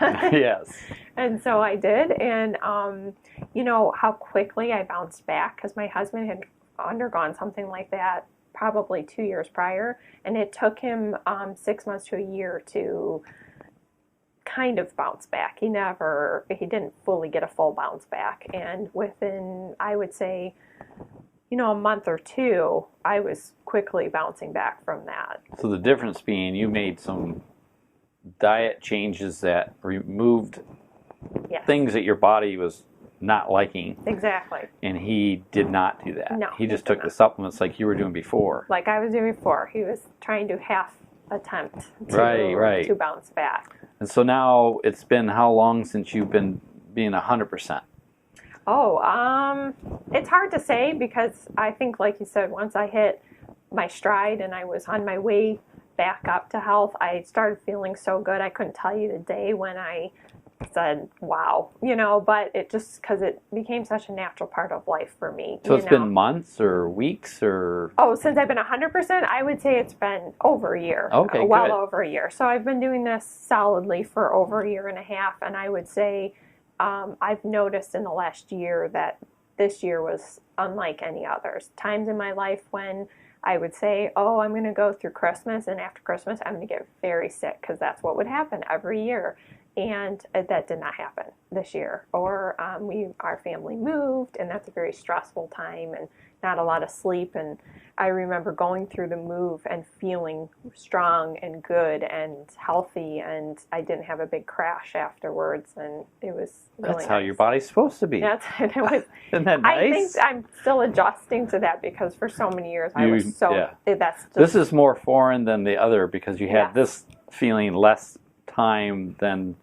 Yes. And so I did. And, you know, how quickly I bounced back, because my husband had undergone something like that probably 2 years prior. And it took him 6 months to a year to kind of bounce back. He didn't fully get a full bounce back. And within, I would say, you know, a month or two, I was quickly bouncing back from that. So the difference being you made some diet changes that removed things that your body was not liking. Exactly. And he did not do that. No. He just took the supplements like you were doing before. Like I was doing before. He was trying to half attempt to bounce back. And so now it's been how long since you've been being 100%? Oh, it's hard to say, because I think, like you said, once I hit my stride and I was on my way back up to health, I started feeling so good. I couldn't tell you the day when I said, wow, you know, but it just, because it became such a natural part of life for me. So it's been months or weeks or? Oh, since I've been 100%, I would say it's been over a year. Okay, well good. Over a year. So I've been doing this solidly for over a year and a half, and I would say I've noticed in the last year that this year was unlike any others. Times in my life when I would say, oh, I'm going to go through Christmas, and after Christmas I'm going to get very sick, because that's what would happen every year. And that did not happen this year. Or our family moved, and that's a very stressful time and not a lot of sleep. And I remember going through the move and feeling strong and good and healthy, and I didn't have a big crash afterwards, and it was really That's how nice. your body's supposed to be. It was. Isn't that nice? I think I'm still adjusting to that, because for so many years I was so. Yeah. That's just, this is more foreign than the other, because you had this feeling less time than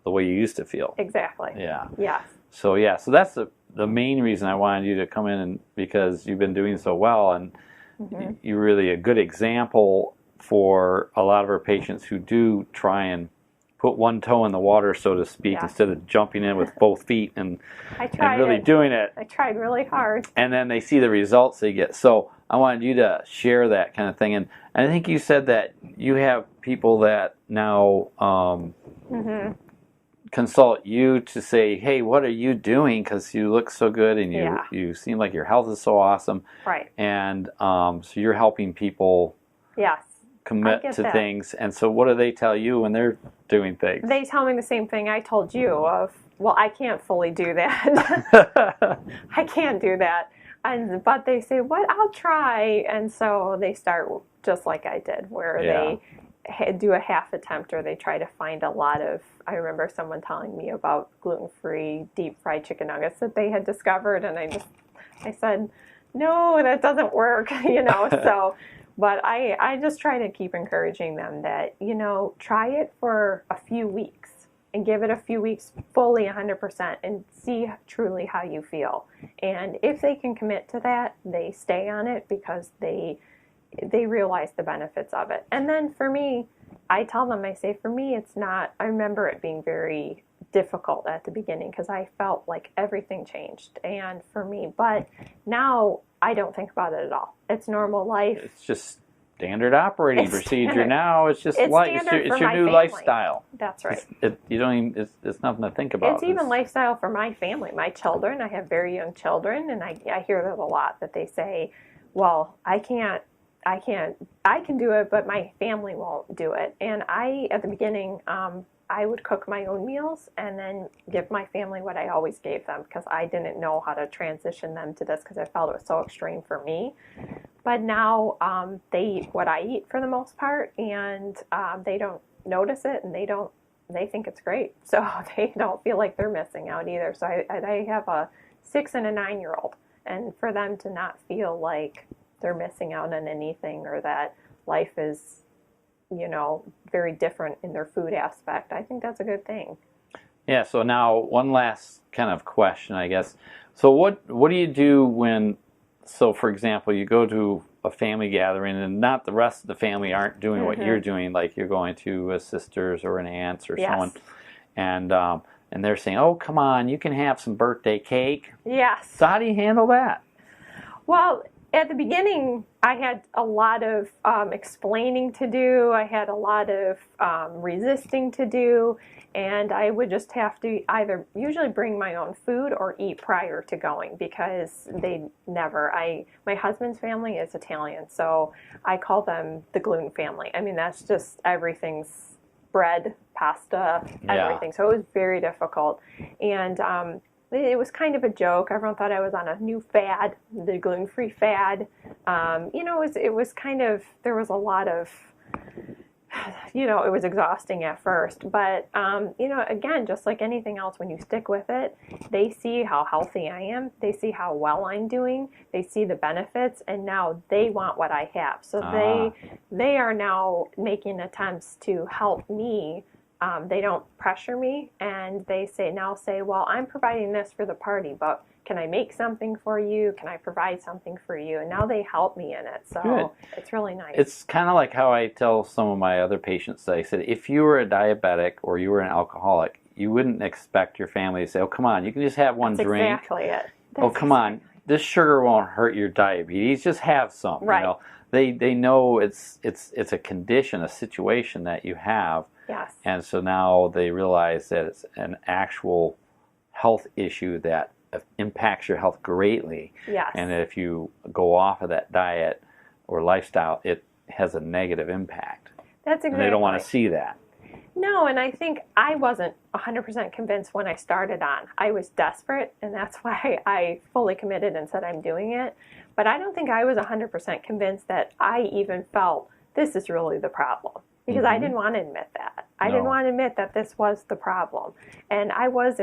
the way you used to feel. Exactly. Yeah. Yes. So that's the main reason I wanted you to come in, and because you've been doing so well, and you're really a good example for a lot of our patients who do try and put one toe in the water, so to speak, instead of jumping in with both feet and really doing it. I tried really hard. And then they see the results they get. So I wanted you to share that kind of thing. And I think you said that you have people that now consult you to say, hey, what are you doing? Because you look so good, and you seem like your health is so awesome. Right. And so you're helping people commit to things. And so what do they tell you when they're doing things? They tell me the same thing I told you of, well, I can't fully do that. I can't do that. But they say, what? I'll try. And so they start just like I did, where they do a half attempt, or they try to find a lot of, I remember someone telling me about gluten-free deep fried chicken nuggets that they had discovered, and I said, no, that doesn't work, you know. So, but I just try to keep encouraging them that, you know, try it for a few weeks and give it a few weeks fully 100% and see truly how you feel. And if they can commit to that, they stay on it, because they realize the benefits of it. And then for me, I tell them, I say, for me, it's not, I remember it being very difficult at the beginning, because I felt like everything changed. And for me, but now I don't think about it at all. It's normal life. It's just standard operating procedure standard. now. It's just life. It's your new lifestyle. That's right. You don't even, it's nothing to think about. It's even lifestyle for my family, my children. I have very young children, and I hear that a lot, that they say, well, I can do it, but my family won't do it. And at the beginning, I would cook my own meals and then give my family what I always gave them, because I didn't know how to transition them to this, because I felt it was so extreme for me. But now they eat what I eat for the most part, and they don't notice it, and they think it's great. So they don't feel like they're missing out either. So I have a 6 and a 9-year-old, and for them to not feel like they're missing out on anything, or that life is, you know, very different in their food aspect, I think that's a good thing. Yeah, so now one last kind of question, I guess. So what do you do when, so for example, you go to a family gathering and not the rest of the family aren't doing what you're doing, like you're going to a sister's or an aunt's or someone, and they're saying, oh, come on, you can have some birthday cake. Yes. So how do you handle that? Well, at the beginning, I had a lot of explaining to do. I had a lot of resisting to do, and I would just have to either usually bring my own food or eat prior to going, because they never. My husband's family is Italian, so I call them the gluten family. I mean, that's just everything's bread, pasta, everything. So it was very difficult, and it was kind of a joke. Everyone thought I was on a new fad, the gluten-free fad. You know, it was kind of, there was a lot of, you know, it was exhausting at first. But, you know, again, just like anything else, when you stick with it, they see how healthy I am. They see how well I'm doing. They see the benefits, and now they want what I have. So they are now making attempts to help me. They don't pressure me, and they say, well, I'm providing this for the party, but can I make something for you? Can I provide something for you? And now they help me in it. So Good. It's really nice. It's kind of like how I tell some of my other patients. I said, if you were a diabetic or you were an alcoholic, you wouldn't expect your family to say, oh, come on, you can just have one drink. That's exactly it. Oh, come on, this sugar won't hurt your diabetes. Just have some. Right. You know, they know it's a condition, a situation that you have. Yes. And so now they realize that it's an actual health issue that impacts your health greatly. Yes. And if you go off of that diet or lifestyle, it has a negative impact. That's exactly. And they don't want to see that. No, and I think I wasn't 100% convinced when I started on. I was desperate, and that's why I fully committed and said I'm doing it. But I don't think I was 100% convinced that I even felt this is really the problem. Because I didn't want to admit that. I didn't want to admit that this was the problem. And I would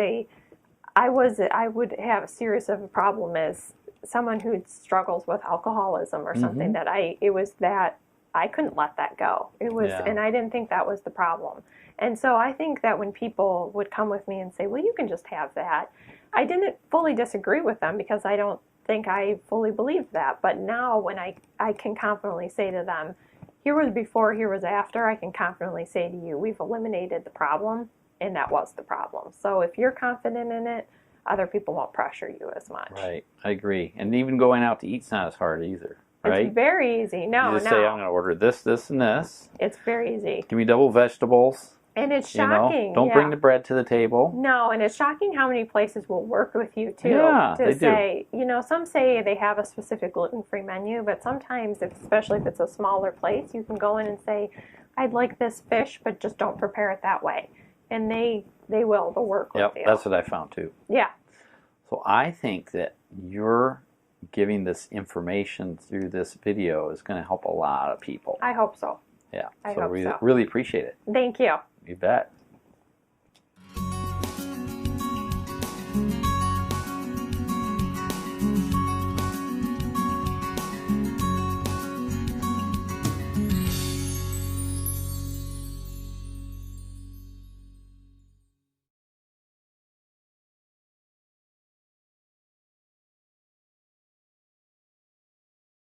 have a serious of a problem as someone who struggles with alcoholism or something, that it was that I couldn't let that go. It was, and I didn't think that was the problem. And so I think that when people would come with me and say, well, you can just have that, I didn't fully disagree with them, because I don't think I fully believed that. But now when I can confidently say to them, here was before, here was after, I can confidently say to you, we've eliminated the problem, and that was the problem. So if you're confident in it, other people won't pressure you as much. Right, I agree. And even going out to eat's not as hard either, right? It's very easy. No, you just say, I'm going to order this, this, and this. It's very easy. Give me double vegetables. And it's shocking. Don't bring the bread to the table. No, and it's shocking how many places will work with you too. Yeah, to say, you know, some say they have a specific gluten-free menu, but sometimes, especially if it's a smaller place, you can go in and say, I'd like this fish, but just don't prepare it that way. And they'll work with you. That's what I found too. Yeah. So I think that you're giving this information through this video is going to help a lot of people. I hope so. Yeah. I hope so. Really appreciate it. Thank you. You bet.